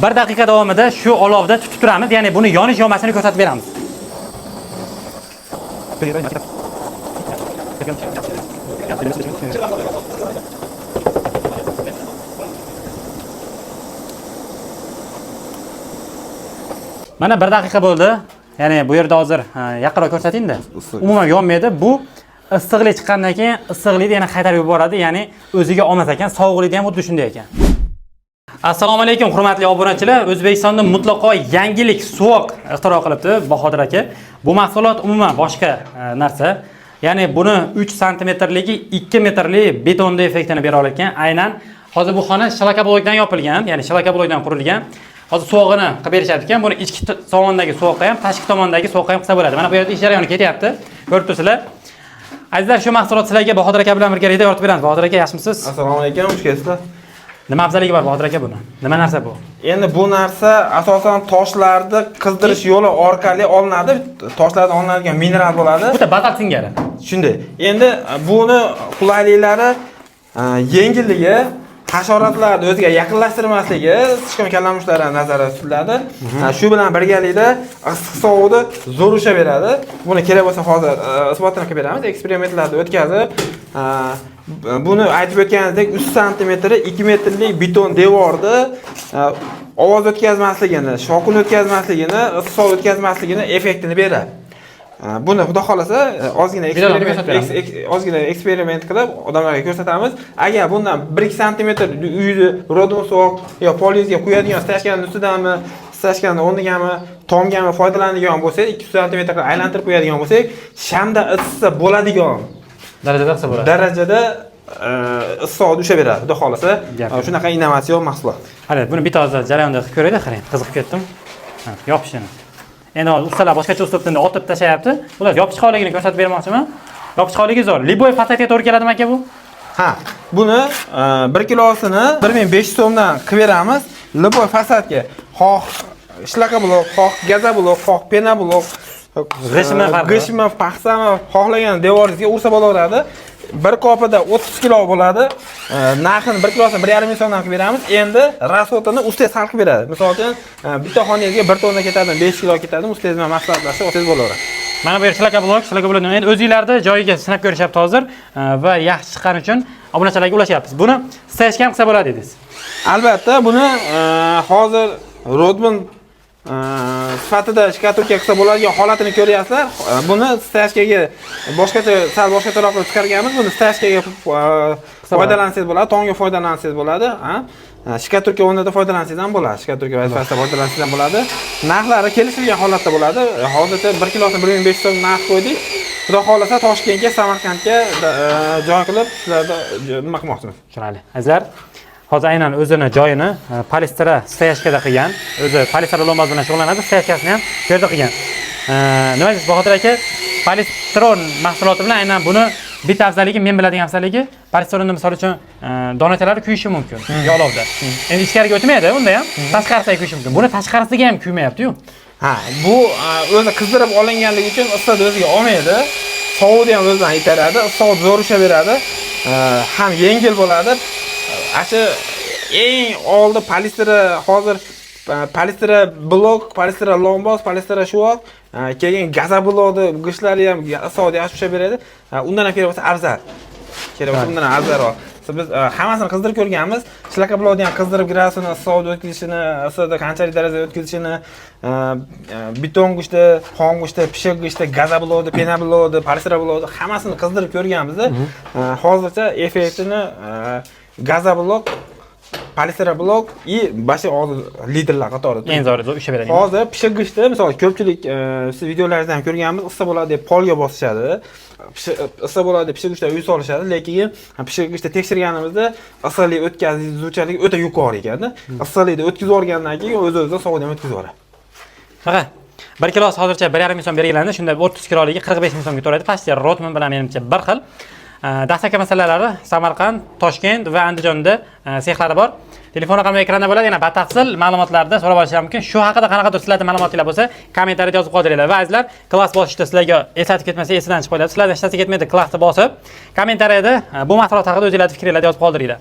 1 daqiqa davomida shu olovda tutib turamiz. Ya'ni buni yonish-yonmasini ko'rsatib beramiz. Mana 1 daqiqa bo'ldi. Ya'ni bu yerda hozir yaqinroq ko'rsating-da. Umuman yonmaydi. Bu issiqlik chiqqandan keyin issiqlikni yana qaytarib yuboradi. Ya'ni o'ziga olmas ekan, sovuqlikni ham xuddi shunday ekan. Assalomu alaykum hurmatli obunachilar. O'zbekistonda mutlaqo yangilik sovuq ixtiro qilibdi Bahodir aka. Bu mahsulot umuman boshqa narsa. Ya'ni buni 3 santimetrligi 2 metrli betonda effektini bera olgan. Aynan hozir bu xona shalaka blokdan yopilgan, ya'ni shalaka blokdan qurilgan. Hozir sovug'ini qilib berishadi ekan. Buni ichki tomondagi sovuqqa ham, tashqi tomondagi sovuqqa ham qilsa bo'ladi. Mana bu yerda ish jarayoni ketyapti. Ko'rib turibsizlar. Azizlar, shu mahsulot sizlarga Bahodir aka bilan birgalikda yoritib beramiz. Bahodir aka, yaxshimisiz? Assalomu alaykum, xush kelibsizlar. Nima afzalligi bor Bahodir aka buni? Nima narsa bu? Endi bu narsa asosan toshlarni qizdirish yo'li orqali olinadi. Toshlardan olinadigan mineral bo'ladi. Bu bazalt singari. Shunday. Endi buni qulayliklari yengilligi, hasharotlarni o'ziga yaqinlashtirmasligi, sichqon kalamushlardan nazarda tutiladi. Shu bilan birgalikda issiq sovuqni zo'r ushaveradi. Buni kerak bo'lsa hozir isbotini qilib beramiz. Eksperimentlarni o'tkazib, buni aytib o'tganingizdek 3 sm 2 metrlik beton devorni ovoz o'tkazmasligini, shovqin o'tkazmasligini, issiq sovuq o'tkazmasligini effektini beradi. Buni xudo xolasa ozgina eksperiment qilib odamlarga ko'rsatamiz. Agar bundan 1-2 sm uyni rodon sovuq yo polizga qo'yadigan stashkanning ustidanmi, stashkanning o'rnigami, tomgami foydalanadigan bo'lsak, 2 sm aylantirib qo'yadigan bo'lsak, shamda issiqsa bo'ladigan darajada issiq bo'ladi. Darajada issiq ushaveradi, xudo xolasa. Shunaqa innovatsion mahsulot. Hali buni bitta hozir jarayonda qilib ko'raylik, qarang, qiziqib ketdim. Yopishini. Endi ustalar boshqacha uslubda otib tashlayapti. Ular yopishqonligini ko'rsatib bermoqchiman. Yopishqonligi zo'r. Liboy fasadga to'g'ri keladimi aka bu? Ha, buni 1 kilosini 1500 so'mdan qilib beramiz. Liboy fasadga xoh ishlaqa blok, xoh gaza blok, xoh pena blok, g'ishma, paxsami xohlagan devoringizga ursa bo'laveradi. Bir kopida 30 kilo bo'ladi. Narxini 1 kilosini 1,5 ming so'mdan qilib beramiz. Endi rasxodini ustangiz hal qilib beradi. Misol uchun bitta xonangizga 1 tonna ketadi, 5 kilo ketadi. Ustangiz bilan maslahatlashsa, o'zingiz bo'laveradi. Mana bu yer shalaka blok. Endi o'zingizlarda joyiga sinab ko'rishyapti hozir va yaxshi chiqqani uchun obunachilarga ulashyapmiz. Buni stashka ham qilsa bo'ladi dedingiz. Albatta, buni hozir Rodman sifatida shkatulka qilsa bo'ladigan holatini ko'ryapsizlar. Buni stashkaga sal boshqacharoq qilib chiqarganmiz. Buni stashkaga foydalansangiz bo'ladi, tonga foydalansangiz bo'ladi. Shkatulka o'rnida foydalansangiz ham bo'ladi. Shkatulka vazifasida foydalansangiz ham bo'ladi. Narxlari kelishilgan holatda bo'ladi. Hozircha 1 kilosini 1500 so'm narx qo'ydik. Xudo xolasa Toshkentga, Samarqandga joy qilib sizlarga nima qilmoqchimiz. Tushunarli. Azizlar, hozir aynan o'zini joyini polistira stashkada qilgan. O'zi polistira lombaz bilan shug'ullanadi, stashkasini ham bu yerda qilgan. Nima deysiz Bahodir aka? Polistiron mahsuloti bilan aynan buni bitta afzalligi, men biladigan afzalligi, polistironni misol uchun donachalari kuyishi mumkin olovda. Endi ichkariga o'tmaydi, unda ham tashqarisiga kuyishi mumkin. Buni tashqarisiga ham kuymayapti-yu. Ha, bu o'zi qizdirib olinganligi uchun issiqni o'ziga olmaydi. Sovuqni ham o'zidan itaradi, sovuq zo'r ushaveradi. Ham yengil bo'ladi. Ashi eng oldi polistira hozir polistira blok, polistira lombaz, polistira shuvoq, keyin gaza blokni g'ishlari ham issiqni yaxshi ushaveradi. Undan ham kerak bo'lsa afzal. Kerak bo'lsa undan ham afzalroq. Biz hammasini qizdirib ko'rganmiz. Shlaka blokni ham qizdirib gradusini, issiqni o'tkazishini, issiqni qanchalik darajada o'tkazishini, beton go'shti, xom go'shti, pishiq go'shti, gaza blokni, pena blokni, polistira blokni hammasini qizdirib ko'rganmiz. Hozircha effektini gaza blok, polistira blok и boshqa hozir liderlar qatorida. Eng zo'ri o'sha beradi. Hozir pishiq go'shti, misol ko'pchilik siz videolaringizda ham ko'rganmiz, issiq bo'ladi deb polga bosishadi. Issiq bo'ladi deb pishiq go'shtlar uy solishadi, lekin pishiq go'shtni tekshirganimizda issiqlik o'tkazuvchanligi o'ta yuqori ekan. Issiqlikni o'tkazib yuborgandan keyin o'z-o'zidan sovuqni ham o'tkazib yuboradi. Faqat 1 kilosi hozircha 1,5 ming so'm belgilandi. Shunda 30 kiloligi 45 ming so'mga to'laydi. Pastga Rodman bilan menimcha bir xil. Dastaka masalalari Samarqand, Toshkent va Andijonda sexlari bor. Telefon raqami ekranda bo'ladi. Yana batafsil ma'lumotlarda so'rab olishingiz mumkin. Shu haqida qanaqadir sizlarda ma'lumotlar bo'lsa, kommentariyada yozib qoldiringlar. Va azizlar, klass bosishda sizlarga eslatib ketmasa, esidan chiqib qoladi. Sizlardan hech narsa ketmaydi, klassni bosib, kommentariyada bu mahsulot haqida o'zingizlarning fikrlaringizni yozib qoldiringlar.